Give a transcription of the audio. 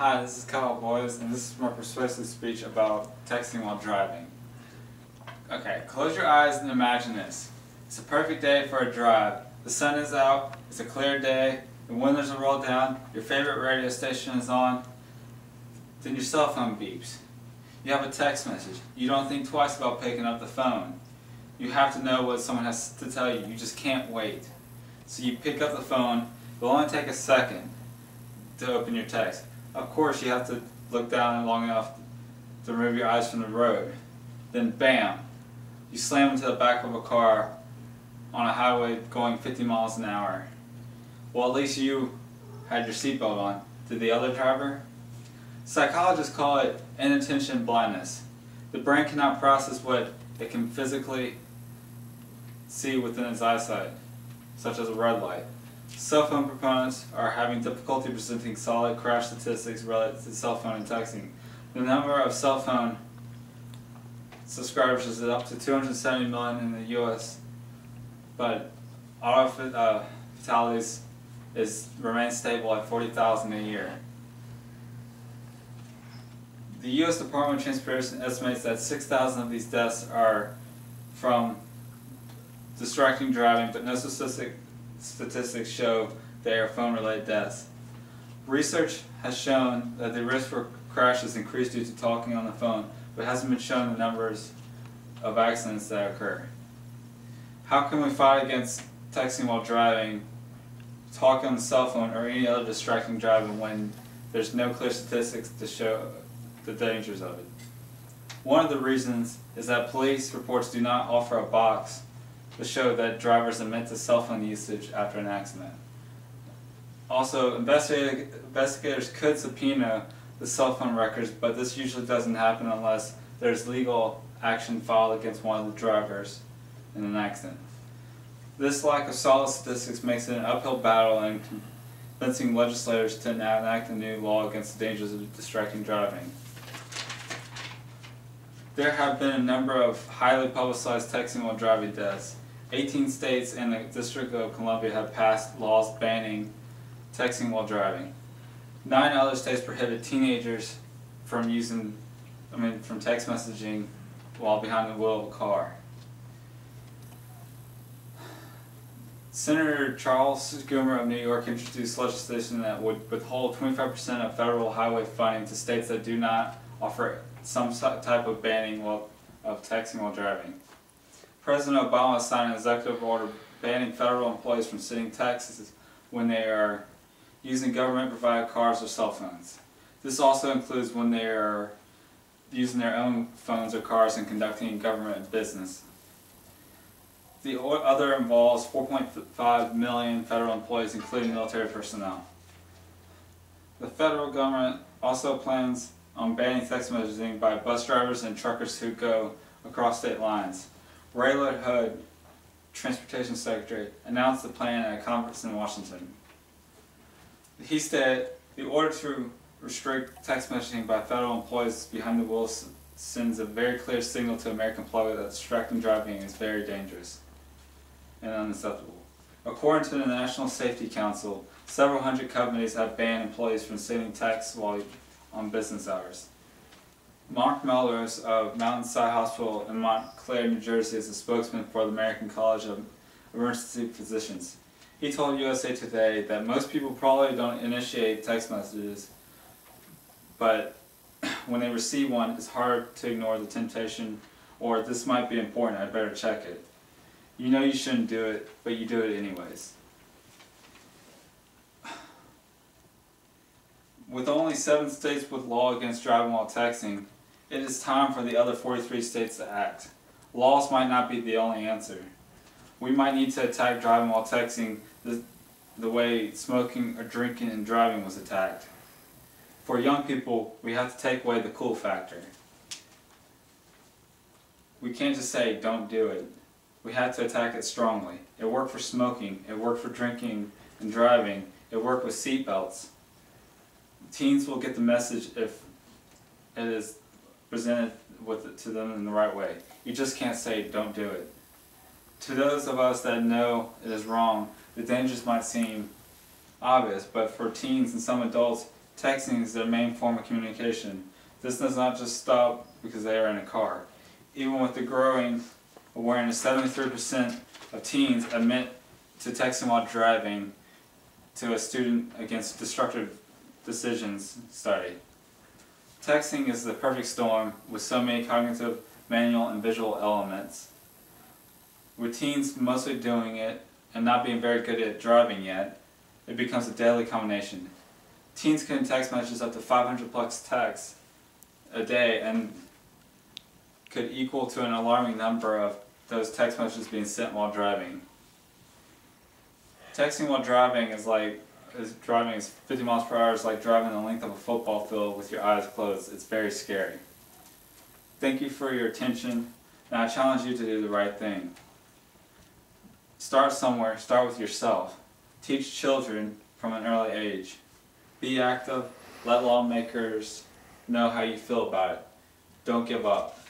Hi, this is Kyle Boys, and this is my persuasive speech about texting while driving. Okay, close your eyes and imagine this. It's a perfect day for a drive. The sun is out, it's a clear day, the windows are rolled down, your favorite radio station is on, then your cell phone beeps. You have a text message. You don't think twice about picking up the phone. You have to know what someone has to tell you. You just can't wait. So you pick up the phone. It'll only take a second to open your text. Of course, you have to look down long enough to remove your eyes from the road. Then bam, you slam into the back of a car on a highway going 50 miles an hour. Well, at least you had your seatbelt on. Did the other driver? Psychologists call it inattention blindness. The brain cannot process what it can physically see within its eyesight, such as a red light. Cell phone proponents are having difficulty presenting solid crash statistics related to cell phone and texting. The number of cell phone subscribers is up to 270 million in the U.S., but auto fatalities remain stable at 40,000 a year. The U.S. Department of Transportation estimates that 6,000 of these deaths are from distracting driving, but no statistics show they are phone-related deaths. Research has shown that the risk for crashes increased due to talking on the phone, but hasn't been shown the numbers of accidents that occur. How can we fight against texting while driving, talking on the cell phone, or any other distracting driving when there's no clear statistics to show the dangers of it? One of the reasons is that police reports do not offer a box to show that drivers admit to cell phone usage after an accident. Also, investigators could subpoena the cell phone records, but this usually doesn't happen unless there's legal action filed against one of the drivers in an accident. This lack of solid statistics makes it an uphill battle in convincing legislators to enact a new law against the dangers of distracting driving. There have been a number of highly publicized texting while driving deaths. 18 states and the District of Columbia have passed laws banning texting while driving. 9 other states prohibit teenagers from text messaging while behind the wheel of a car. Senator Charles Schumer of New York introduced legislation that would withhold 25% of federal highway funding to states that do not offer some type of banning of texting while driving. President Obama signed an executive order banning federal employees from sending texts when they are using government-provided cars or cell phones. This also includes when they are using their own phones or cars and conducting government business. The other involves 4.5 million federal employees, including military personnel. The federal government also plans on banning text messaging by bus drivers and truckers who go across state lines. Ray Hood, Transportation Secretary, announced the plan at a conference in Washington. He said, the order to restrict text messaging by federal employees behind the wheel sends a very clear signal to American public that distracting driving is very dangerous and unacceptable. According to the National Safety Council, several hundred companies have banned employees from sending texts while on business hours. Mark Melrose of Mountainside Hospital in Montclair, New Jersey is a spokesman for the American College of Emergency Physicians. He told USA Today that most people probably don't initiate text messages, but when they receive one, it's hard to ignore the temptation, or this might be important, I better check it. You know you shouldn't do it, but you do it anyways. With only 7 states with law against driving while texting, it is time for the other 43 states to act. Laws might not be the only answer. We might need to attack driving while texting the way smoking or drinking and driving was attacked. For young people, we have to take away the cool factor. We can't just say, don't do it. We have to attack it strongly. It worked for smoking, it worked for drinking and driving, it worked with seat belts. Teens will get the message if it is presented to them in the right way. You just can't say, don't do it. To those of us that know it is wrong, the dangers might seem obvious, but for teens and some adults, Texting is their main form of communication. This does not just stop because they are in a car. Even with the growing awareness, 73% of teens admit to texting while driving to a Student Against Destructive Decisions study. Texting is the perfect storm with so many cognitive, manual, and visual elements. With teens mostly doing it and not being very good at driving yet, it becomes a deadly combination. Teens can text messages up to 500 plus texts a day and could equal to an alarming number of those text messages being sent while driving. Texting while driving is driving 50 miles per hour is like driving the length of a football field with your eyes closed. It's very scary. Thank you for your attention, and I challenge you to do the right thing. Start somewhere. Start with yourself. Teach children from an early age. Be active. Let lawmakers know how you feel about it. Don't give up.